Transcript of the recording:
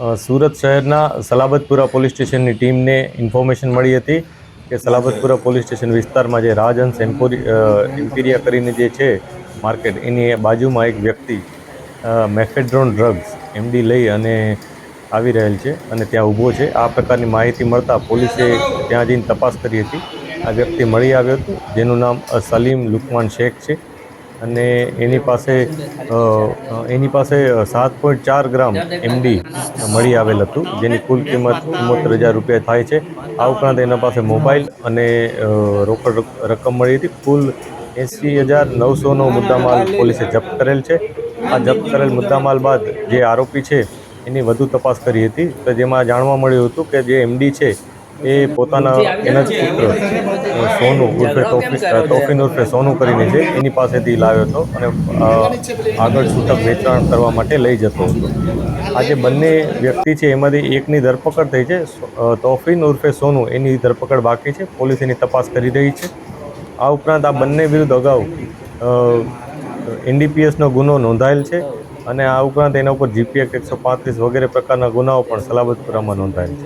સુરત શહેરના સલાબતપુરા પોલીસ સ્ટેશનની ટીમને ઇન્ફોર્મેશન મળી હતી કે સલાબતપુરા પોલીસ સ્ટેશન વિસ્તારમાં જે રાજહંસ એમ્પિરિયા કરીને જે છે માર્કેટ, એની બાજુમાં એક વ્યક્તિ મેફેડ્રોન ડ્રગ્સ એમડી લઈ અને આવી રહેલ છે અને ત્યાં ઊભો છે. આ પ્રકારની માહિતી મળતા પોલીસે ત્યાં જઈને તપાસ કરી હતી. આ વ્યક્તિ મળી આવ્યો હતો, જેનું નામ સલીમ લુકમાન શેખ છે અને એની પાસે 7.4 ગ્રામ એમડી મળી આવેલ હતું, જેની કુલ કિંમત 74,000 રૂપિયા થાય છે. આ ઉપરાંત એના પાસે મોબાઈલ અને રોકડ રકમ મળી હતી. કુલ 80,900નો મુદ્દામાલ પોલીસે જપ્ત કરેલ છે. આ જપ્ત કરેલ મુદ્દામાલ બાદ જે આરોપી છે એની વધુ તપાસ કરી હતી, તો જેમાં જાણવા મળ્યું હતું કે જે એમડી છે એ પોતાના એના જ પુત્ર સોનુ ઉર્ફે તોફીન ઉર્ફે સોનુ કરીને છે, એની પાસેથી લાવ્યો હતો અને આગળ છૂટક વેચાણ કરવા માટે લઈ જતો હતો. આ જે બંને વ્યક્તિ છે એમાંથી એકની ધરપકડ થઈ છે. તોફીન ઉર્ફે સોનુ, એની ધરપકડ બાકી છે. પોલીસ એની તપાસ કરી રહી છે. આ ઉપરાંત આ બંને વિરુદ્ધ અગાઉ NDPSનો ગુનો નોંધાયેલ છે અને આ ઉપરાંત એના ઉપર GP એક્ટ 135 વગેરે પ્રકારના ગુનાઓ પણ સલાબતપુરામાં નોંધાયેલ છે.